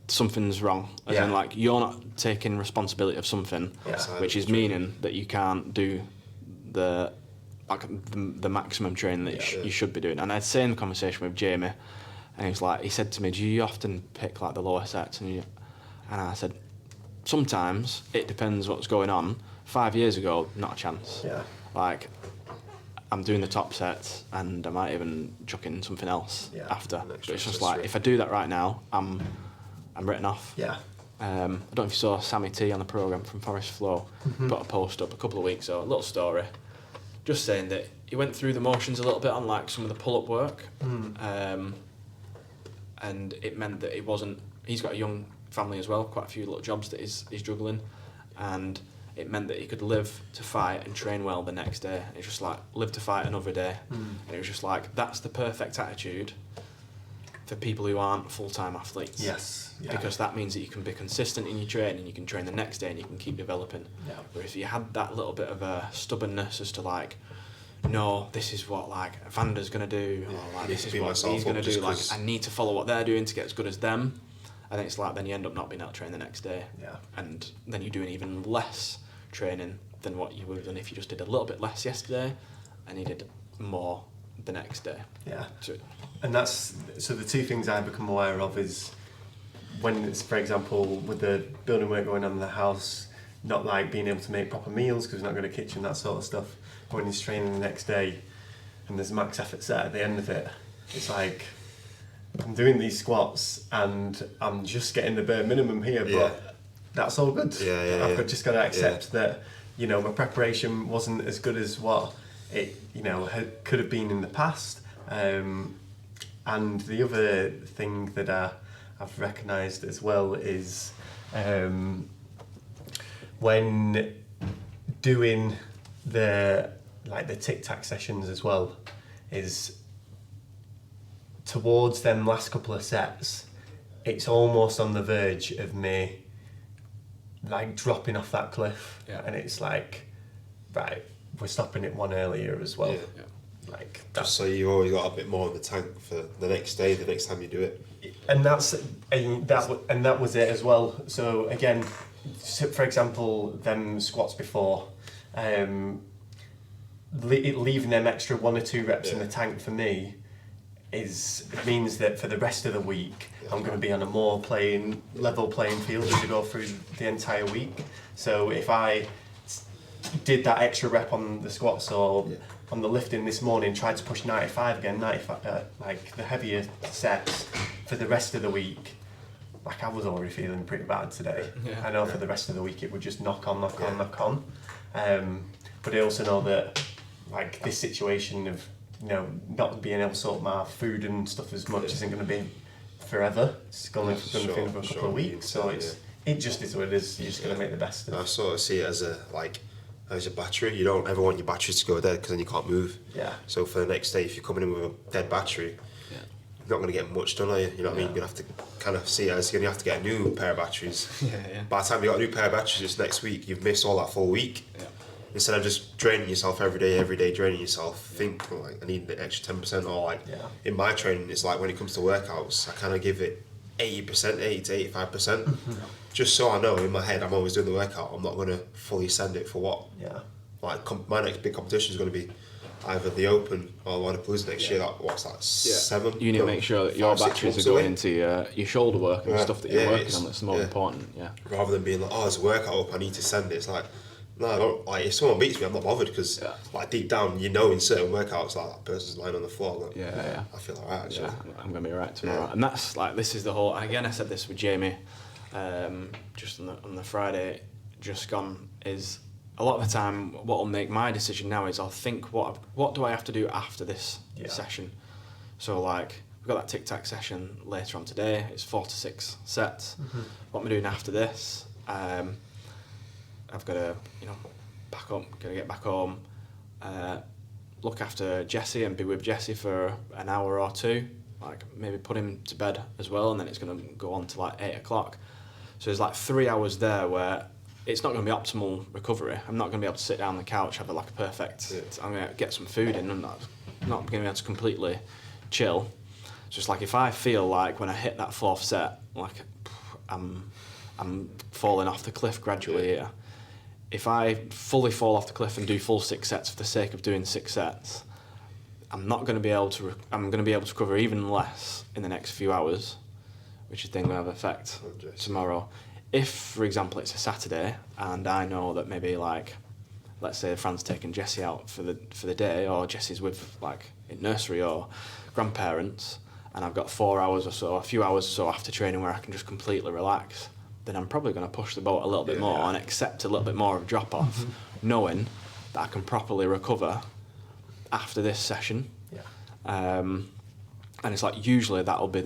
something's wrong. As in, like, you're not taking responsibility of something, which is meaning that you can't do the maximum training that you should be doing. And I had the same conversation with Jamie, and he said to me, do you often pick like the lower sets? And I said, sometimes it depends what's going on. 5 years ago, not a chance. Like, I'm doing the top sets, and I might even chuck in something else after. But it's just like, if I do that right now, I'm written off. I don't know if you saw Sammy T on the programme from Forest Flow, put a post up a couple of weeks ago, a little story, just saying that he went through the motions a little bit on like some of the pull-up work, and it meant that he's got a young family as well, quite a few little jobs that he's juggling, and it meant that he could live to fight and train well the next day. It's just like, live to fight another day. And it was just like, that's the perfect attitude for people who aren't full-time athletes. Because that means that you can be consistent in your training, you can train the next day, and you can keep developing. Whereas if you had that little bit of a stubbornness as to like, no, this is what like Vander's going to do, or like this is what he's going to do, like I need to follow what they're doing to get as good as them. And it's like, then you end up not being able to train the next day. And then you're doing even less training than what you would have done if you just did a little bit less yesterday and you did more the next day. Yeah. So And that's, so the two things I become aware of is when it's, for example, with the building work going on in the house, not like being able to make proper meals because we've not got a kitchen, that sort of stuff. When he's training the next day and there's max effort set at the end of it, it's like, I'm doing these squats and I'm just getting the bare minimum here, but that's all good. I've just got to accept that, you know, my preparation wasn't as good as what it, you know, could have been in the past. And the other thing that I've recognised as well is when doing the tic-tac sessions as well, is towards them last couple of sets, it's almost on the verge of me like dropping off that cliff, and it's like, right, we're stopping it one earlier as well. Like that's, just so you've always got a bit more in the tank for the next day, the next time you do it. And that was it as well. So again, for example, them squats before, leaving them extra 1 or 2 reps in the tank for me means that for the rest of the week I'm going to be on a more level playing field as I go through the entire week. So if I did that extra rep on the squats or on the lifting this morning, tried to push 95 again, like the heavier sets for the rest of the week, like I was already feeling pretty bad today. I know for the rest of the week it would just knock on. But I also know that like this situation of, you know, not being able to sort my food and stuff as much isn't going to be forever. It's going to be for a couple of weeks. So it just is what it is. You're just going to make the best of it. I sort of see it as a battery. You don't ever want your batteries to go dead because then you can't move. So for the next day, if you're coming in with a dead battery, you're not going to get much done, are you? You know what I mean? You're going to have to kind of see it as you're going to have to get a new pair of batteries. By the time you got a new pair of batteries this next week, you've missed all that full week. Instead of just draining yourself every day draining yourself, think like I need an extra 10%, or like in my training, it's like when it comes to workouts, I kind of give it 80%, 80 to 85%, just so I know in my head I'm always doing the workout. I'm not going to fully send it for what. Like my next big competition is going to be either the Open or Wannapalooza next year. Like, what's that? 7. You need to make sure that your batteries are going into your shoulder work and stuff that you're working on. That's more important. Rather than being like, oh, there's a workout up, I need to send it. It's like, no, I don't. Like, if someone beats me, I'm not bothered because, like, deep down, you know, in certain workouts, like that person's lying on the floor. Like, I feel alright actually. I'm gonna be alright tomorrow. And that's like, this is the whole. And again, I said this with Jamie, just on the Friday just gone. Is a lot of the time, what will make my decision now is I'll think what do I have to do after this session. So like, we've got that tic-tac session later on today. It's 4 to 6 sets. What am I doing after this? I've got to, pack up, got to get back home, look after Jesse and be with Jesse for an hour or two, like maybe put him to bed as well, and then it's going to go on to like 8 o'clock. So there's like 3 hours there where it's not going to be optimal recovery. I'm not going to be able to sit down on the couch, have like a perfect, I'm going to get some food in, and not going to be able to completely chill. So it's like if I feel like when I hit that 4th set, like I'm falling off the cliff gradually here. If I fully fall off the cliff and do full 6 sets for the sake of doing 6 sets, I'm not going to be able to. I'm going to be able to recover even less in the next few hours, which is then going to have an effect tomorrow. If, for example, it's a Saturday and I know that maybe like, let's say Fran's taking Jessie out for the day, or Jessie's with like in nursery or grandparents, and I've got 4 hours or so, a few hours or so after training where I can just completely relax, then I'm probably going to push the boat a little bit more and accept a little bit more of a drop-off, knowing that I can properly recover after this session. And it's like usually that'll be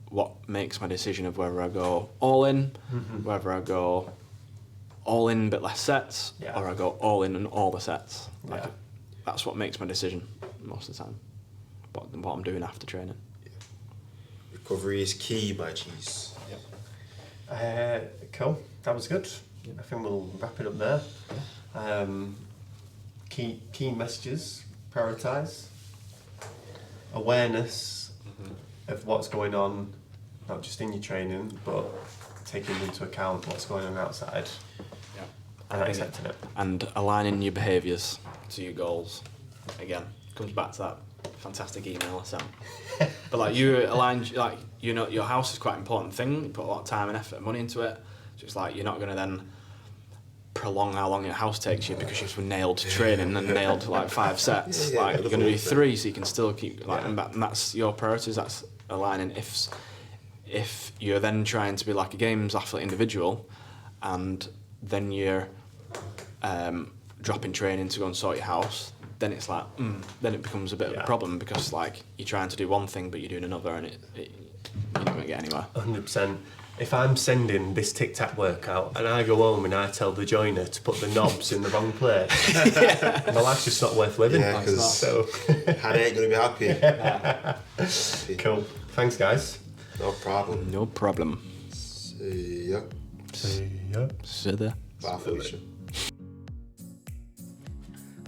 what makes my decision of whether I go all in, whether I go all in but less sets, or I go all in and all the sets. Like that's what makes my decision most of the time, what I'm doing after training. Recovery is key, my cheese. Cool, that was good. I think we'll wrap it up there. Key messages: prioritise, awareness of what's going on, not just in your training, but taking into account what's going on outside, and accepting it. And aligning your behaviours to your goals. Again, comes back to that fantastic email, Sam. But like you align, like you know, your house is quite an important thing. You put a lot of time and effort and money into it. So it's like you're not going to then prolong how long your house takes you because you've been nailed to training and nailed to like 5 sets. Like you're going to do 3, so you can still keep like, and that's your priorities. That's aligning. If you're then trying to be like a games athlete individual, and then you're dropping training to go and sort your house, then it's like then it becomes a bit of a problem because like you're trying to do one thing but you're doing another, and you're not going to get anywhere. 100%. If I'm sending this Tic Tac workout and I go home and I tell the joiner to put the knobs in the wrong place, my life's just not worth living. Yeah, because so Hannah ain't going to be happy. Cool. Thanks, guys. No problem. No problem. See ya. See ya. See there. Bye, Felicia.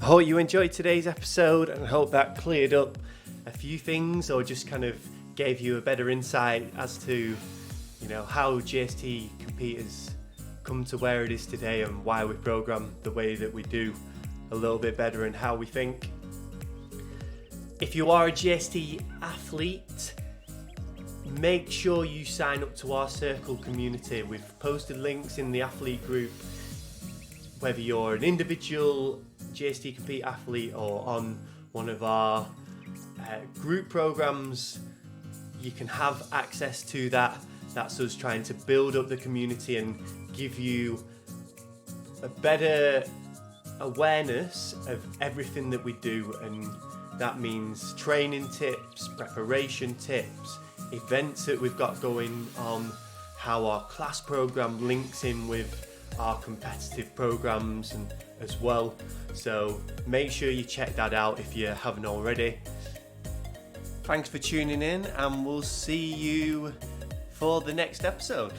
I hope you enjoyed today's episode, and I hope that cleared up a few things or just kind of gave you a better insight as to, you know, how JST Compete has come to where it is today and why we program the way that we do a little bit better and how we think. If you are a JST athlete, make sure you sign up to our circle community. We've posted links in the athlete group. Whether you're an individual JST Compete athlete or on one of our group programs, you can have access to that. That's us trying to build up the community and give you a better awareness of everything that we do, and that means training tips, preparation tips, events that we've got going on, how our class program links in with our competitive programs and as well. So make sure you check that out if you haven't already. Thanks for tuning in, and we'll see you for the next episode.